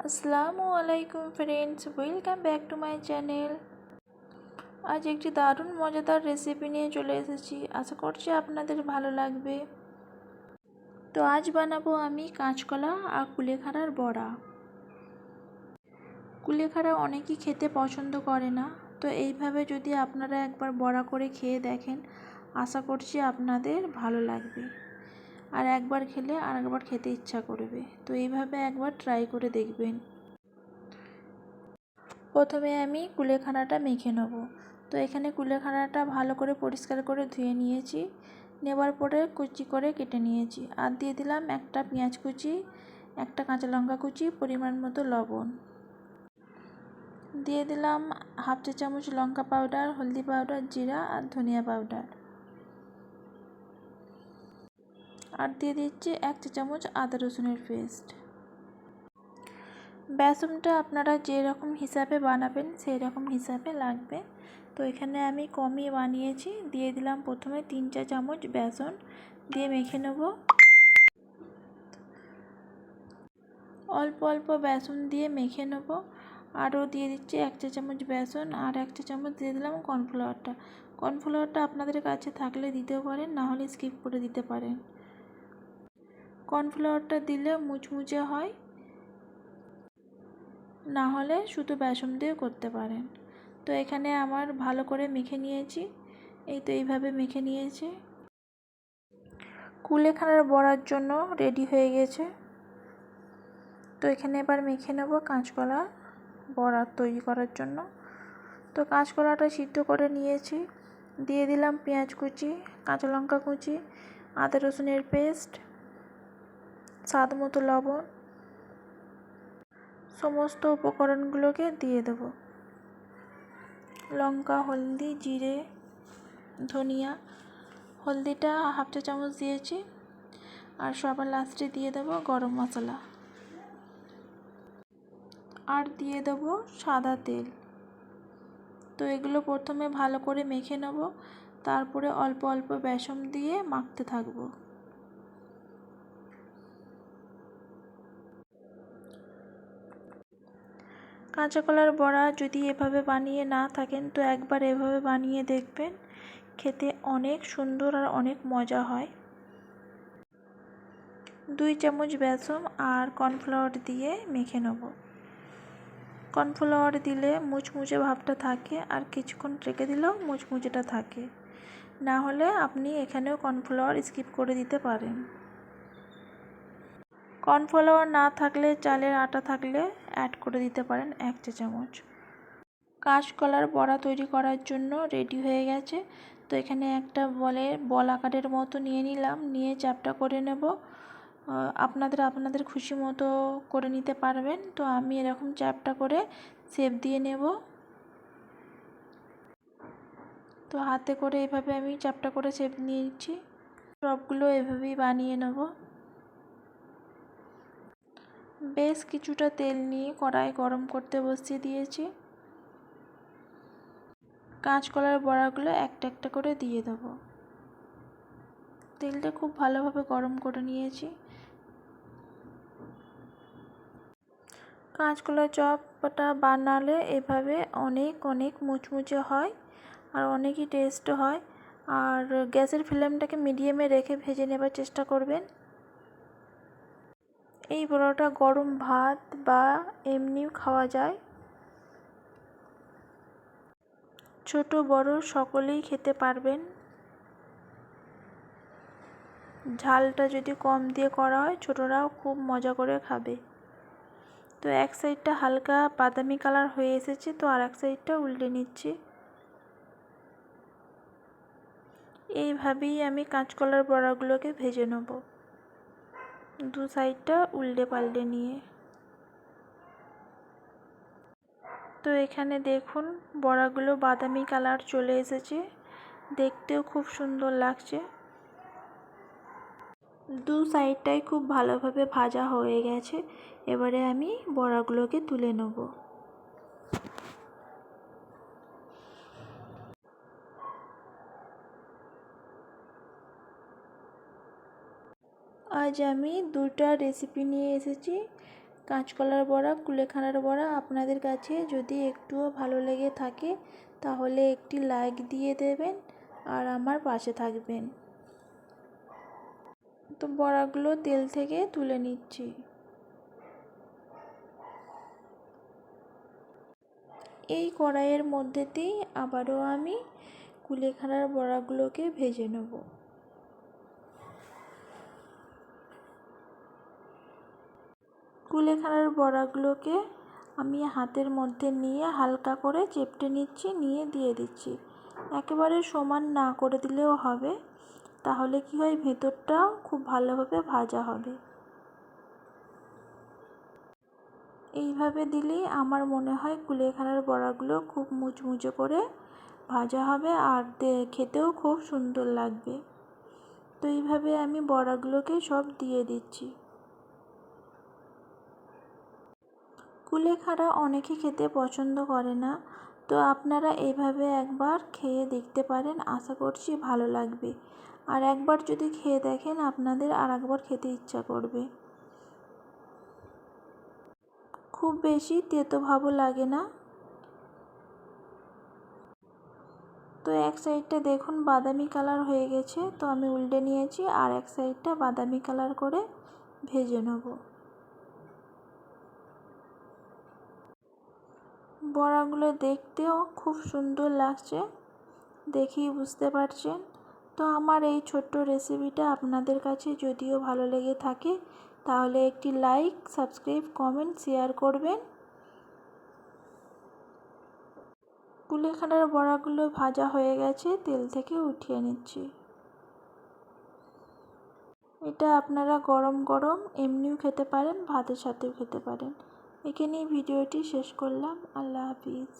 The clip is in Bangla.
আসসালামু আলাইকুম friends, welcome back to my channel. আজ একটি দারুণ মজাদার রেসিপি নিয়ে চলে এসেছি। আশা করছি আপনাদের ভালো লাগবে। তো আজ বানাবো আমি কাঁচকলা আর কুলেখাড়ার বড়া। কুলেখাড়া অনেকেই খেতে পছন্দ করে না, তো এইভাবে যদি আপনারা একবার বড়া করে খেয়ে দেখেন, আশা করছি আপনাদের ভালো লাগবে। আর একবার খেলে আর একবার খেতে ইচ্ছা করবে। তো এইভাবে একবার ট্রাই করে দেখবেন। প্রথমে আমি কুলেখাড়াটা মেখে নেব। তো এখানে কুলেখাড়াটা ভালো করে পরিষ্কার করে ধুয়ে নিয়েছি। নেবার পরে কুচি করে কেটে নিয়েছি। আর দিয়ে দিলাম একটা পেঁয়াজ কুচি, একটা কাঁচা লঙ্কা কুচি, পরিমাণ মতো লবণ। দিয়ে দিলাম হাফ চা চামচ লঙ্কা পাউডার, হলদি পাউডার, জিরা আর ধনিয়া পাউডার। আর দিয়ে দিচ্ছি 1 চা চামচ আদা রসুনের পেস্ট। বেসনটা আপনারা যেরকম হিসাবে বানাবেন সেই রকম হিসাবে লাগবে। তো এখানে আমি কমই বানিয়েছি। দিয়ে দিলাম প্রথমে 3 চা চামচ বেসন, দিয়ে মেখে নেব। অল্প অল্প বেসন দিয়ে মেখে নেব। আরও দিয়ে দিচ্ছি 1 চা চামচ বেসন, আর 1 চা চামচ দিয়ে দিলাম কর্নফ্লাওয়ারটা। কর্নফ্লাওয়ারটা আপনাদের কাছে থাকলে দিতেও পারেন, না হলে স্কিপ করে দিতে পারেন। কর্নফ্লাওয়ারটা দিলে মুচমুচে হয়, না হলে শুধু বেসন দিয়েও করতে পারেন। তো এখানে আমার ভালো করে মেখে নিয়েছি। এই তো এইভাবে মেখে নিয়েছি। কুলেখাড়ার বড়ার জন্য রেডি হয়ে গেছে। তো এখানে এবার মেখে নেব কাঁচকলা বড়া তৈরি করার জন্য। তো কাঁচকলাটা সিদ্ধ করে নিয়েছি। দিয়ে দিলাম পেঁয়াজ কুচি, কাঁচা লঙ্কা কুচি, আদা রসুনের পেস্ট, স্বাদ মতো লবণ। সমস্ত উপকরণগুলোকে দিয়ে দেব। লঙ্কা, হলদি, জিরে, ধনিয়া। হলদিটা হাফ চা চামচ দিয়েছি। আর সবার লাস্টে দিয়ে দেব গরম মশলা। আর দিয়ে দেব সাদা তেল। তো এগুলো প্রথমে ভালো করে মেখে নেব, তারপরে অল্প অল্প বেসন দিয়ে মাখতে থাকব। কাঁচা কলার বড়া যদি এভাবে বানিয়ে না থাকেন, তো একবার এভাবে বানিয়ে দেখবেন। খেতে অনেক সুন্দর আর অনেক মজা হয়। 2 চামচ বেসন আর কর্নফ্লাওয়ার দিয়ে মেখে নেব। কর্নফ্লাওয়ার দিলে মুচমুচে ভাবটা থাকে, আর কিছুক্ষণ রেখে দিলেও মুচমুচেটা থাকে। না হলে আপনি এখানেও কর্নফ্লাওয়ার স্কিপ করে দিতে পারেন। কর্নফ্লাওয়ার না থাকলে চালের আটা থাকলে অ্যাড করে দিতে পারেন 1 চা চামচ। কাঁচকলার বড়া তৈরি করার জন্য রেডি হয়ে গেছে। তো এখানে একটা বল আকারের মতো নিয়ে নিলাম, নিয়ে চ্যাপটা করে নেব। আপনাদের খুশি মতো করে নিতে পারবেন। তো আমি এরকম চ্যাপটা করে শেপ দিয়ে নেব। তো হাতে করে এভাবে আমি চ্যাপটা করে শেপ নিয়েছি। সবগুলো এভাবেই বানিয়ে নেব। বেশ কিছুটা তেল নিয়ে কড়াই গরম করতে বসিয়ে দিয়েছি। কাঁচকলার বড়াগুলো একটা একটা করে দিয়ে দেব। তেলটা খুব ভালোভাবে গরম করে নিয়েছি। কাঁচকলার চপটা বানালে এভাবে অনেক অনেক মুচমুচে হয়, আর অনেকই টেস্ট হয়। আর গ্যাসের ফ্লেমটাকে মিডিয়ামে রেখে ভেজে নেবার চেষ্টা করবেন। এই বড়াটা গরম ভাত বা এমনিও খাওয়া যায়। ছোট বড় সকলেই খেতে পারবেন। ঝালটা যদি কম দিয়ে করা হয়, ছোটরাও খুব মজা করে খাবে। তো এক সাইডটা হালকা বাদামি কালার হয়ে এসেছে, তো আর এক সাইডটা উল্টে নিচ্ছি। এইভাবেই আমি কাঁচকলার বড়াগুলোকে ভেজে নেব, দু সাইডটা উল্টে পাল্টে নিয়ে। তো এখানে দেখুন বড়াগুলো বাদামি কালার চলে এসেছে, দেখতেও খুব সুন্দর লাগছে। দু সাইডটাই খুব ভালোভাবে ভাজা হয়ে গেছে। এবারে আমি বড়াগুলোকে তুলে নেব। আজ আমি দুটো রেসিপি নিয়ে এসেছি, কাঁচকলার বড়া, কুলেখাড়ার বড়া আপনাদের কাছে যদি একটুও ভালো লেগে থাকে তাহলে একটি লাইক দিয়ে দেবেন আর আমার পাশে থাকবেন। তো বড়াগুলো তেল থেকে তুলে নিচ্ছি। এই কড়াইয়ের মধ্যেতেই আবারও আমি কুলেখাড়ার বড়াগুলোকে ভেজে নেব। কুলেখাড়ার বড়াগুলোকে আমি হাতের মধ্যে নিয়ে হালকা করে চেপটে নিচ্ছি, নিয়ে দিয়ে দিচ্ছি। একেবারে সমান না করে দিলেও হবে, তাহলে কি হয় ভেতরটাও খুব ভালোভাবে ভাজা হবে। এইভাবে দিলেই আমার মনে হয় কুলেখাড়ার বড়াগুলো খুব মুচমুচে করে ভাজা হবে আর খেতেও খুব সুন্দর লাগবে। তো এইভাবে আমি বড়াগুলোকে সব দিয়ে দিচ্ছি। কুলেখাড়া অনেকে খেতে পছন্দ করে না, তো আপনারা এইভাবে একবার খেয়ে দেখতে পারেন, আশা করছি ভালো লাগবে। আর একবার যদি খেয়ে দেখেন আপনাদের আর একবার খেতে ইচ্ছা করবে। খুব বেশি তেতো ভাবও লাগে না। তো এক সাইডটা দেখুন বাদামি কালার হয়ে গেছে, তো আমি উল্টে নিয়েছি আর এক সাইডটা বাদামি কালার করে ভেজে নেব। বড়াগুলো দেখতেও খুব সুন্দর লাগছে, দেখেই বুঝতে পারছেন। তো আমার এই ছোট্ট রেসিপিটা আপনাদের কাছে যদিও ভালো লেগে থাকে তাহলে একটি লাইক, সাবস্ক্রাইব, কমেন্ট, শেয়ার করবেন। কুলেখাড়ার বড়াগুলো ভাজা হয়ে গেছে, তেল থেকে উঠিয়ে নিচ্ছি। এটা আপনারা গরম গরম এমনিও খেতে পারেন, ভাতের সাথেও খেতে পারেন। এখানেই ভিডিওটি শেষ করলাম। আল্লাহ হাফিজ।